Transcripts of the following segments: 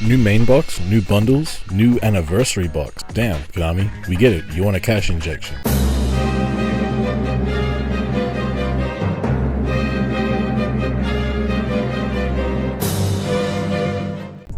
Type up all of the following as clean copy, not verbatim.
New main box, new bundles, new anniversary box. Damn, Konami, we get it. You want a cash injection.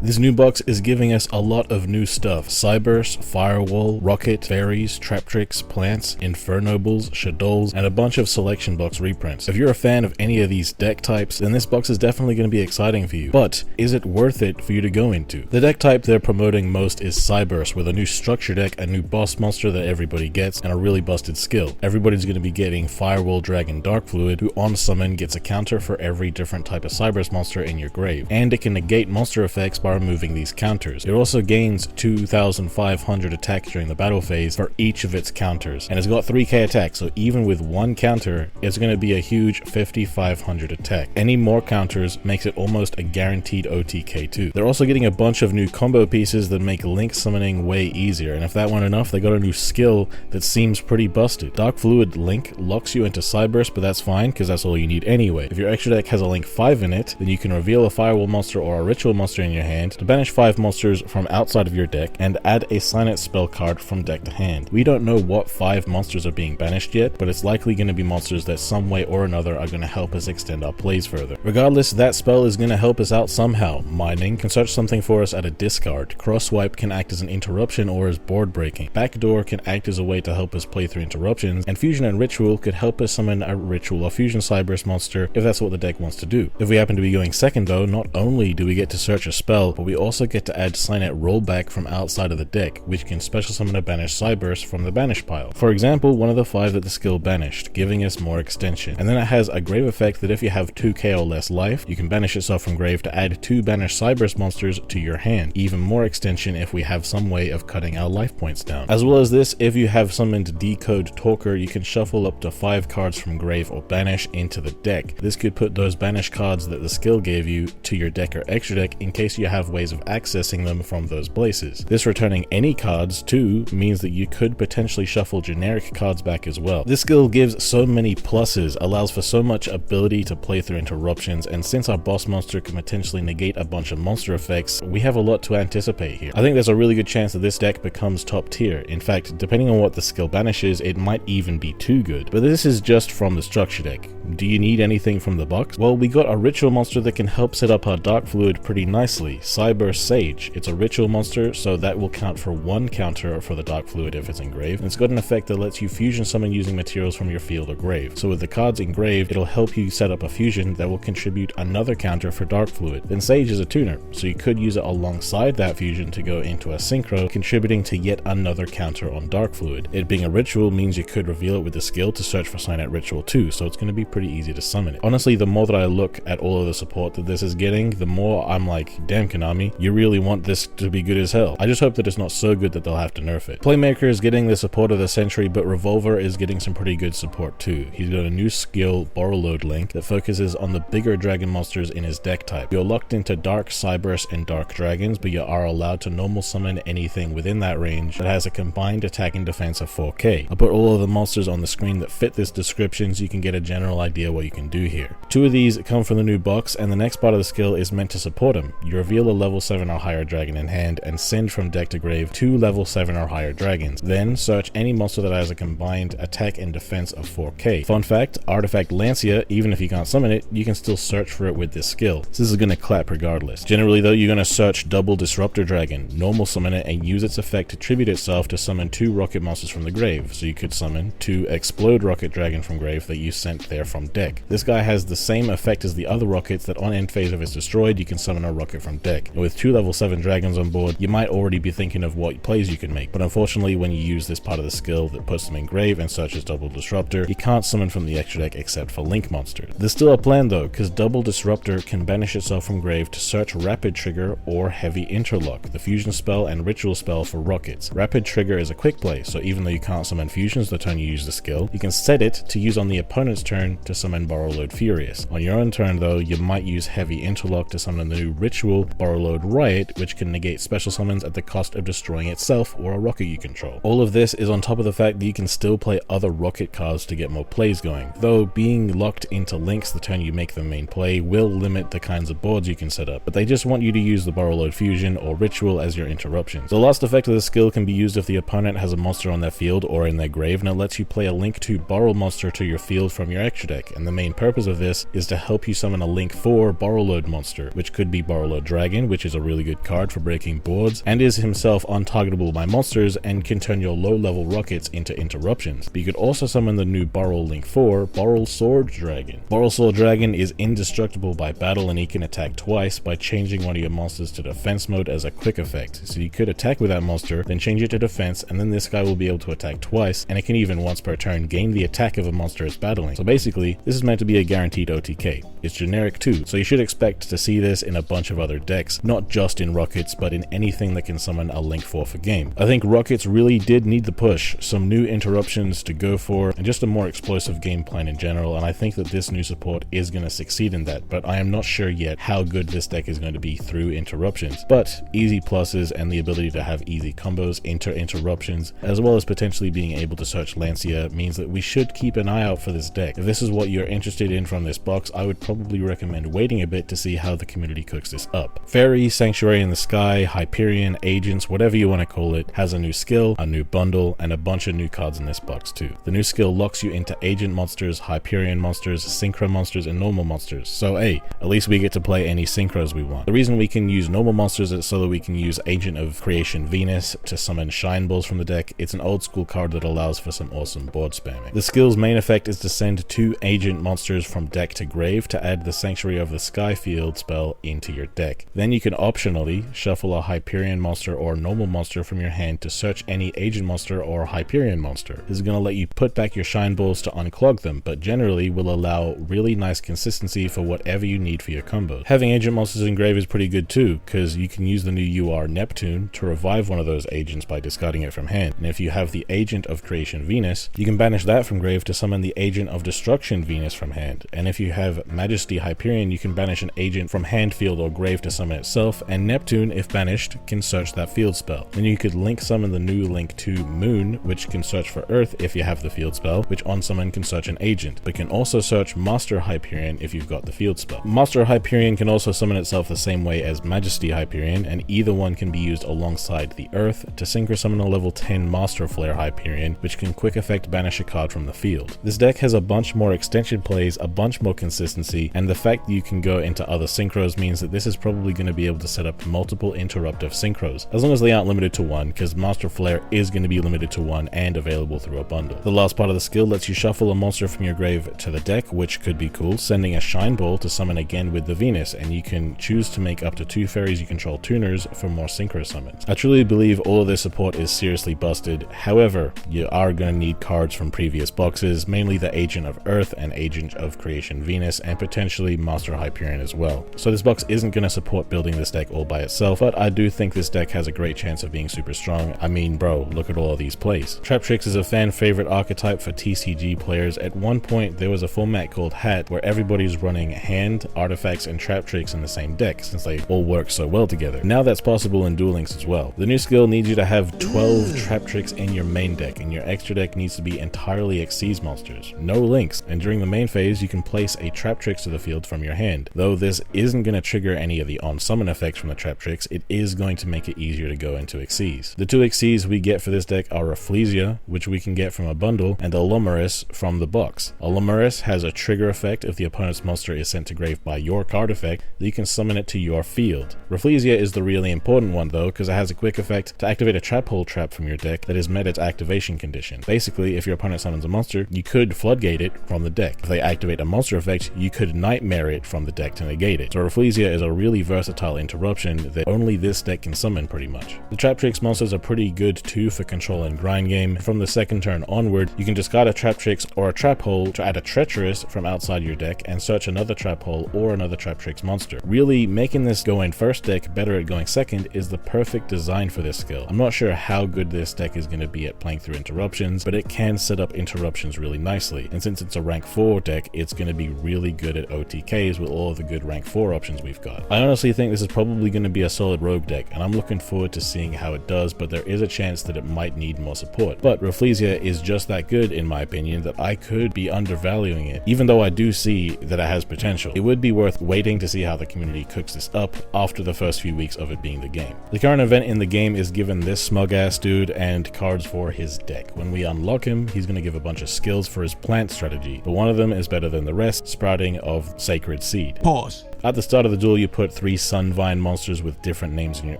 This new box is giving us a lot of new stuff. Cyburst, Firewall, Rocket, Fairies, Trap Tricks, Plants, Infernobles, Shadows, and a bunch of selection box reprints. If you're a fan of any of these deck types, then this box is definitely going to be exciting for you. But is it worth it for you to go into? The deck type they're promoting most is Cyburst, with a new structure deck, a new boss monster that everybody gets, and a really busted skill. Everybody's going to be getting Firewall Dragon Dark Fluid, who on summon gets a counter for every different type of Cyburst monster in your grave. And it can negate monster effects by removing these counters. It also gains 2,500 attack during the battle phase for each of its counters, and it's got 3k attack, so even with one counter, it's going to be a huge 5,500 attack. Any more counters makes it almost a guaranteed OTK too. They're also getting a bunch of new combo pieces that make link summoning way easier, and if that weren't enough, they got a new skill that seems pretty busted. Dark Fluid Link locks you into Cyburst, but that's fine because that's all you need anyway. If your extra deck has a Link 5 in it, then you can reveal a Firewall monster or a Ritual monster in your hand to banish 5 monsters from outside of your deck and add a Sign It spell card from deck to hand. We don't know what 5 monsters are being banished yet, but it's likely going to be monsters that some way or another are going to help us extend our plays further. Regardless, that spell is going to help us out somehow. Mining can search something for us at a discard. Crosswipe can act as an interruption or as board breaking. Backdoor can act as a way to help us play through interruptions, and Fusion and Ritual could help us summon a Ritual or Fusion Cyburst monster if that's what the deck wants to do. If we happen to be going second though, not only do we get to search a spell, but we also get to add Sign It rollback from outside of the deck, which can special summon a banished Cyburst from the banish pile. For example, one of the 5 that the skill banished, giving us more extension. And then it has a grave effect that if you have 2k or less life, you can banish itself from grave to add 2 banished Cyburst monsters to your hand. Even more extension if we have some way of cutting our life points down. As well as this, if you have summoned Decode Talker, you can shuffle up to 5 cards from grave or banish into the deck. This could put those banished cards that the skill gave you to your deck or extra deck in case you have ways of accessing them from those places. This returning any cards too means that you could potentially shuffle generic cards back as well. This skill gives so many pluses, allows for so much ability to play through interruptions, and since our boss monster can potentially negate a bunch of monster effects, we have a lot to anticipate here. I think there's a really good chance that this deck becomes top tier. In fact, depending on what the skill banishes, it might even be too good. But this is just from the structure deck. Do you need anything from the box? Well, we got a Ritual monster that can help set up our Dark Fluid pretty nicely, Cyburst Sage. It's a Ritual monster, so that will count for 1 counter for the Dark Fluid if it's engraved, and it's got an effect that lets you fusion summon using materials from your field or grave. So with the cards engraved, it'll help you set up a fusion that will contribute another counter for Dark Fluid. Then Sage is a tuner, so you could use it alongside that fusion to go into a synchro, contributing to yet another counter on Dark Fluid. It being a Ritual means you could reveal it with the skill to search for Sign It Ritual too, so it's going to be pretty easy to summon it. Honestly, the more that I look at all of the support that this is getting, the more I'm like, damn Konami, you really want this to be good as hell. I just hope that it's not so good that they'll have to nerf it. Playmaker is getting the support of the century, but Revolver is getting some pretty good support too. He's got a new skill, Borrelsword Link, that focuses on the bigger dragon monsters in his deck type. You're locked into Dark Cyburst and Dark Dragons, but you are allowed to normal summon anything within that range that has a combined attack and defense of 4k. I'll put all of the monsters on the screen that fit this description so you can get a general idea what you can do here. 2 of these come from the new box, and the next part of the skill is meant to support him. You reveal a level 7 or higher dragon in hand and send from deck to grave 2 level 7 or higher dragons. Then search any monster that has a combined attack and defense of 4k. Fun fact, Artifact Lancia, even if you can't summon it, you can still search for it with this skill. So this is going to clap regardless. Generally though, you're going to search Double Disruptor Dragon, normal summon it, and use its effect to tribute itself to summon 2 rocket monsters from the grave. So you could summon 2 Explode Rocket Dragon from grave that you sent there from deck. This guy has the same effect as the other rockets, that on end phase if it's destroyed, you can summon a rocket from deck. And with 2 level 7 dragons on board, you might already be thinking of what plays you can make, but unfortunately when you use this part of the skill that puts them in grave and searches Double Disruptor, you can't summon from the extra deck except for Link monsters. There's still a plan though, because Double Disruptor can banish itself from grave to search Rapid Trigger or Heavy Interlock, the fusion spell and ritual spell for rockets. Rapid Trigger is a quick play, so even though you can't summon fusions the turn you use the skill, you can set it to use on the opponent's turn turn to summon Borrelsword Furious. On your own turn though, you might use Heavy Interlock to summon the new ritual Borrelsword Riot, which can negate special summons at the cost of destroying itself or a rocket you control. All of this is on top of the fact that you can still play other rocket cards to get more plays going, though being locked into links the turn you make the main play will limit the kinds of boards you can set up, but they just want you to use the Borrelsword Fusion or Ritual as your interruptions. The last effect of the skill can be used if the opponent has a monster on their field or in their grave, and it lets you play a link 2 Borrel monster to your field from your extra deck, and the main purpose of this is to help you summon a link 4 Borrelsword monster, which could be Borrelsword Dragon, which is a really good card for breaking boards, and is himself untargetable by monsters and can turn your low level rockets into interruptions. But you could also summon the new Borrel link 4 Borrelsword Dragon. Borrelsword Dragon is indestructible by battle, and he can attack twice by changing one of your monsters to defense mode as a quick effect. So you could attack with that monster, then change it to defense, and then this guy will be able to attack twice, and it can even once per turn gain the attack of a monster it's battling. So basically, this is meant to be a guaranteed OTK. It's generic too, so you should expect to see this in a bunch of other decks, not just in Rockets, but in anything that can summon a link 4 for game. I think Rockets really did need the push, some new interruptions to go for, and just a more explosive game plan in general, and I think that this new support is going to succeed in that, but I am not sure yet how good this deck is going to be through interruptions. But easy pluses and the ability to have easy combos into interruptions, as well as potentially being able to search Lancia, means that we should keep an eye out for this deck. If this is what you're interested in from this box, I would probably recommend waiting a bit to see how the community cooks this up. Fairy, Sanctuary in the Sky, Hyperion, Agents, whatever you want to call it, has a new skill, a new bundle, and a bunch of new cards in this box too. The new skill locks you into Agent monsters, Hyperion monsters, Synchro monsters, and normal monsters. So hey, at least we get to play any synchros we want. The reason we can use normal monsters is so that we can use Agent of Creation Venus to summon Shine Balls from the deck. It's an old school card that allows for some awesome board spamming. The skill's main effect is to send 2 Agent monsters from deck to grave to add the Sanctuary of the Sky field spell into your deck. Then you can optionally shuffle a Hyperion monster or normal monster from your hand to search any Agent monster or Hyperion monster. This is going to let you put back your Shine Balls to unclog them, but generally will allow really nice consistency for whatever you need for your combos. Having Agent monsters in grave is pretty good too, because you can use the new UR Neptune to revive one of those agents by discarding it from hand, and if you have the Agent of Creation Venus, you can banish that from grave to summon the Agent of Destruction Venus from hand, and if you have Majesty Hyperion, you can banish an agent from hand, field, or grave to summon itself, and Neptune, if banished, can search that field spell. Then you could link summon the new link 2 Moon, which can search for Earth if you have the field spell, which on summon can search an agent, but can also search Master Hyperion if you've got the field spell. Master Hyperion can also summon itself the same way as Majesty Hyperion, and either one can be used alongside the Earth to synchro summon a level 10 Master Flare Hyperion, which can quick effect banish a card from the field. This deck has a bunch more extension plays, a bunch more consistency, and the fact that you can go into other synchros means that this is probably going to be able to set up multiple interruptive synchros, as long as they aren't limited to one, because Master Flare is going to be limited to one and available through a bundle. The last part of the skill lets you shuffle a monster from your grave to the deck, which could be cool, sending a Shine Ball to summon again with the Venus, and you can choose to make up to 2 fairies you control tuners for more synchro summons. I truly believe all of this support is seriously busted. However, you are going to need cards from previous boxes, mainly the Agent of Earth and Agent of Creation Venus, and potentially Master Hyperion as well. So this box isn't going to support building this deck all by itself, but I do think this deck has a great chance of being super strong. I mean, bro, look at all of these plays. Traptrix is a fan favorite archetype for TCG players. At one point, there was a format called Hat where everybody's running hand, artifacts, and Traptrix in the same deck, since they all work so well together. Now that's possible in Duel Links as well. The new skill needs you to have 12 Traptrix in your main deck, and your extra deck needs to be entirely Xyz monsters, no links, and during the main phase you can place a Traptrix to the field from your hand. Though this isn't going to trigger any of the on-summon effects from the Traptrix, it is going to make it easier to go into Xyz. The 2 Xyz we get for this deck are Rafflesia, which we can get from a bundle, and Alumaris from the box. Alumaris has a trigger effect if the opponent's monster is sent to grave by your card effect, that you can summon it to your field. Rafflesia is the really important one though, because it has a quick effect to activate a trap hole trap from your deck that has met its activation condition. Basically, if your opponent summons a monster, you could floodgate it from the deck. If they activate a monster effect, you could nightmare it from the deck to negate it. So Rafflesia is a really versatile interruption that only this deck can summon pretty much. The Traptrix monsters are pretty good too for control and grind game. From the second turn onward, you can discard a Traptrix or a Trap Hole to add a Treacherous from outside your deck and search another Trap Hole or another Traptrix monster. Really, making this go in first deck better at going second is the perfect design for this skill. I'm not sure how good this deck is going to be at playing through interruptions, but it can set up interruptions really nicely, and since it's a rank 4 deck, it's going to be really good at OTKs with all of the good rank 4 options we've got. I honestly think this is probably going to be a solid rogue deck, and I'm looking forward to seeing how it does, but there is a chance that it might need more support. But Rafflesia is just that good, in my opinion, that I could be undervaluing it, even though I do see that it has potential. It would be worth waiting to see how the community cooks this up after the first few weeks of it being the game. The current event in the game is given this smug ass dude and cards for his deck. When we unlock him, he's going to give a bunch of skills for his plant strategy, but one of them is better than the rest, sprouting of Sacred Seed. Pause. At the start of the duel, you put 3 Sunvine monsters with different names in your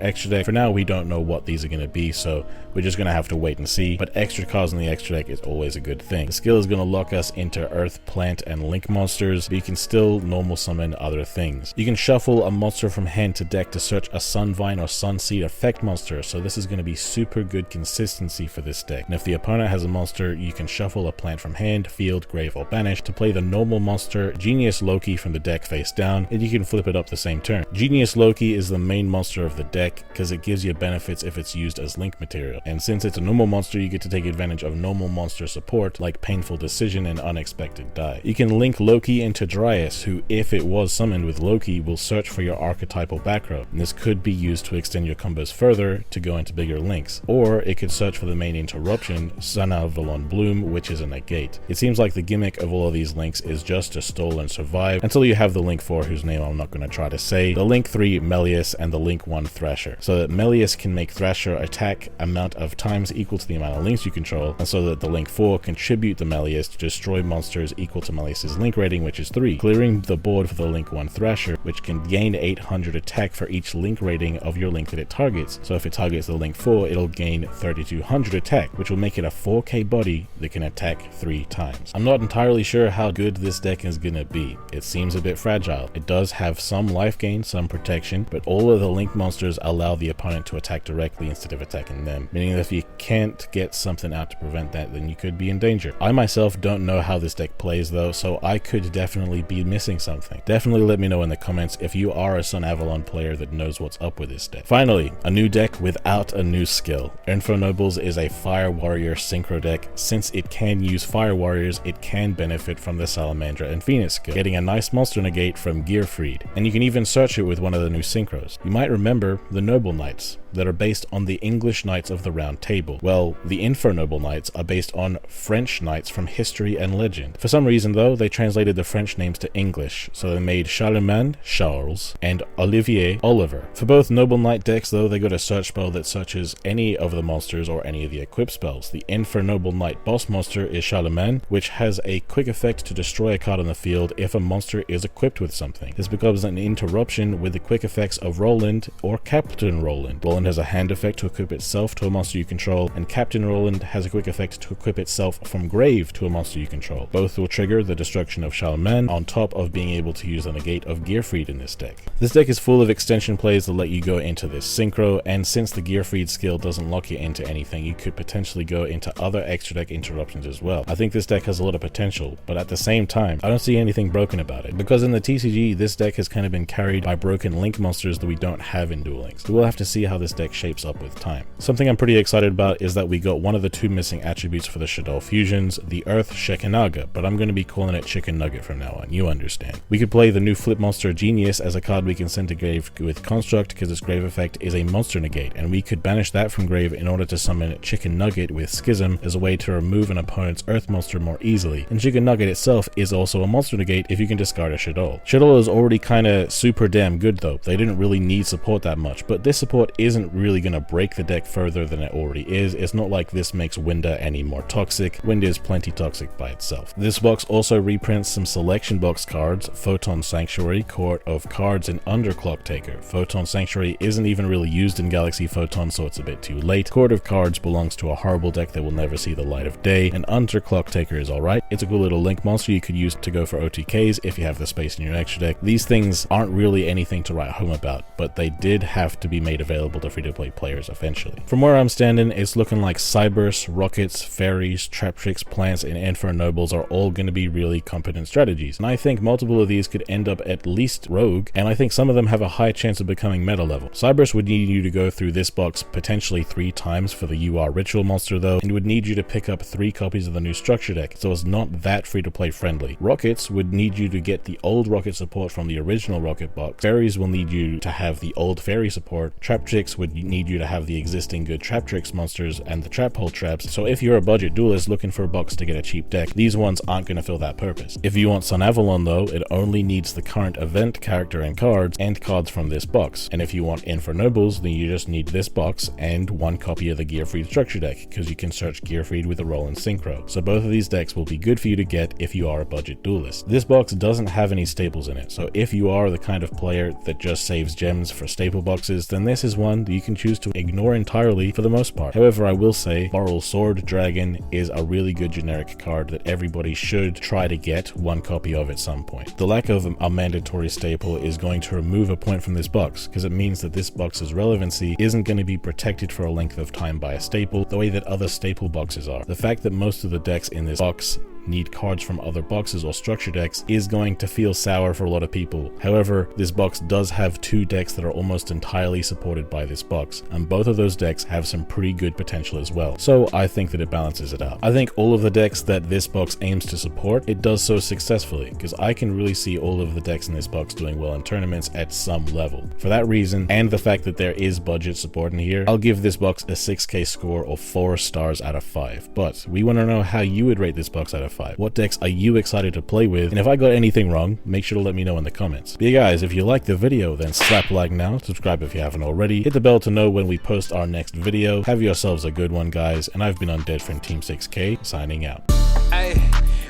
extra deck. For now, we don't know what these are going to be, so we're just going to have to wait and see, but extra cards in the extra deck is always a good thing. The skill is going to lock us into Earth, Plant, and Link monsters, but you can still normal summon other things. You can shuffle a monster from hand to deck to search a Sunvine or Sunseed effect monster, so this is going to be super good consistency for this deck. And if the opponent has a monster, you can shuffle a plant from hand, field, grave, or banish to play the normal monster Genius Loki from the deck face down, and you can flip it up the same turn. Genius Loki is the main monster of the deck because it gives you benefits if it's used as link material, and since it's a normal monster, you get to take advantage of normal monster support like Painful Decision and Unexpected Die. You can link Loki into Dryas, who, if it was summoned with Loki, will search for your archetypal back row, and this could be used to extend your combos further to go into bigger links, or it could search for the main interruption, Sanavalon Bloom, which is a negate. It seems like the gimmick of all of these links is just to stall and survive until you have the link 4, whose name I'm not going to try to say, the link 3 Melius, and the link 1 Thrasher, so that Melius can make Thrasher attack amount of times equal to the amount of links you control, and so that the link 4 contribute the Melius to destroy monsters equal to Melius's link rating, which is 3, clearing the board for the link 1 Thrasher, which can gain 800 attack for each link rating of your link that it targets. So if it targets the link 4, it'll gain 3200 attack, which will make it a 4k body that can attack 3 times. I'm not entirely sure how good this deck is gonna be. It seems a bit fragile. It does have some life gain, some protection, but all of the link monsters allow the opponent to attack directly instead of attacking them, meaning that if you can't get something out to prevent that, then you could be in danger. I myself don't know how this deck plays though, so I could definitely be missing something. Definitely let me know in the comments if you are a Sun Avalon player that knows what's up with this deck. Finally, a new deck without a new skill. Infernobles is a Fire Warrior synchro deck. Since it can use Fire Warriors, it can benefit from the Salamandra and Phoenix skill, getting a nice monster negate from Gearfried, and you can even search it with one of the new synchros. You might remember the Noble Knights that are based on the English Knights of the Round Table. Well, the Infernoble Knights are based on French knights from history and legend. For some reason though, they translated the French names to English, so they made Charlemagne, Charles, and Olivier, Oliver. For both Noble Knight decks though, they got a search spell that searches any of the monsters or any of the equipped spells. The Infernoble Knight boss monster is Charlemagne, which has a quick effect to destroy a card on the field if a monster is equipped with something. This becomes an interruption with the quick effects of Roland or Captain Roland. Roland has a hand effect to equip itself to a monster you control, and Captain Roland has a quick effect to equip itself from grave to a monster you control. Both will trigger the destruction of Charlemagne, on top of being able to use the negate of Gearfried in this deck. This deck is full of extension plays that let you go into this synchro, and since the Gearfried skill doesn't lock you into anything, you could potentially go into other extra deck interruptions as well. I think this deck has a lot of potential, but at the same time, I don't see anything broken about it, because in the TCG, this deck has kind of been carried by broken link monsters that we don't have in Duel Links. So we'll have to see how this deck shapes up with time. Something I'm pretty excited about is that we got one of the 2 missing attributes for the Shaddoll fusions, the Earth Shekenaga, but I'm going to be calling it Chicken Nugget from now on, you understand. We could play the new flip monster Genius as a card we can send to grave with Construct, because its grave effect is a monster negate, and we could banish that from grave in order to summon Chicken Nugget with Schism as a way to remove an opponent's Earth monster more easily. And Chicken Nugget itself is also a monster negate if you can discard a Shaddoll. Shaddoll is already kinda super damn good though. They didn't really need support that much, but this support isn't really gonna break the deck further than it already is. It's not like this makes Winda any more toxic. Winda is plenty toxic by itself. This box also reprints some selection box cards, Photon Sanctuary, Court of Cards, and Underclock Taker. Photon Sanctuary isn't even really used in Galaxy Photon, so it's a bit too late. Court of Cards belongs to a horrible deck that will never see the light of day, and Underclock Taker is alright. It's a cool little link monster you could use to go for OTKs if you have the space in your extra deck. These things aren't really anything to write home about, but they did have to be made available to the free-to-play players eventually. From where I'm standing, it's looking like Cybers, Rockets, Fairies, Traptrix, Plants, and Infernobles are all going to be really competent strategies, and I think multiple of these could end up at least Rogue, and I think some of them have a high chance of becoming meta level. Cybers would need you to go through this box potentially 3 times for the UR Ritual monster though, and would need you to pick up 3 copies of the new structure deck, so it's not that free-to-play friendly. Rockets would need you to get the old Rocket support from the original Rocket box. Fairies will need you to have the old Fairy support. Traptrix would need you to have the existing good Traptrix monsters and the Trap Hole traps, so if you're a budget duelist looking for a box to get a cheap deck, these ones aren't going to fill that purpose. If you want Sun Avalon though, it only needs the current event character and cards from this box, and if you want Infernobles, then you just need this box and 1 copy of the Gearfried structure deck, because you can search Gearfried with a roll and synchro. So both of these decks will be good for you to get if you are a budget duelist. This box doesn't have any staples in it, so if you are the kind of player that just saves gems for staple boxes, then this is one that you can choose to ignore entirely for the most part. However, I will say Borrelsword Dragon is a really good generic card that everybody should try to get 1 copy of at some point. The lack of a mandatory staple is going to remove a point from this box, because it means that this box's relevancy isn't going to be protected for a length of time by a staple the way that other staple boxes are. The fact that most of the decks in this box need cards from other boxes or structure decks is going to feel sour for a lot of people. However, this box does have 2 decks that are almost entirely supported by this box, and both of those decks have some pretty good potential as well. So I think that it balances it out. I think all of the decks that this box aims to support, it does so successfully, because I can really see all of the decks in this box doing well in tournaments at some level. For that reason, and the fact that there is budget support in here, I'll give this box a 6k score of 4 stars out of 5. But we want to know how you would rate this box out of 5. What decks are you excited to play with? And if I got anything wrong, make sure to let me know in the comments. But yeah guys, if you liked the video, then slap like now, subscribe if you haven't already, hit the bell to know when we post our next video. Have yourselves a good one guys, and I've been Undead from Team 6K, signing out. Hey,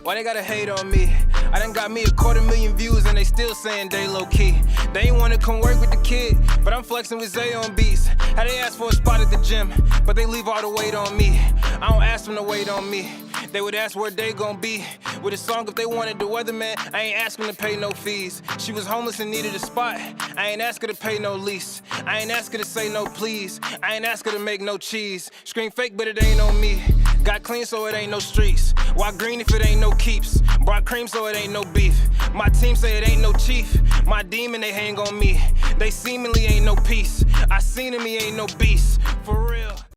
why they gotta hate on me? I done got me 250,000 views and they still saying they low key. They ain't wanna come work with the kid, but I'm flexing with Zay on beats. How they ask for a spot at the gym, but they leave all the weight on me. I don't ask them to wait on me. They would ask where they gon' be with a song if they wanted the weatherman. I ain't asking to pay no fees. She was homeless and needed a spot. I ain't ask her to pay no lease. I ain't ask her to say no please. I ain't ask her to make no cheese. Scream fake but it ain't on me. Got clean so it ain't no streets. Why green if it ain't no keeps? Brought cream so it ain't no beef. My team say it ain't no chief. My demon they hang on me. They seemingly ain't no peace. I seen him, he ain't no beast.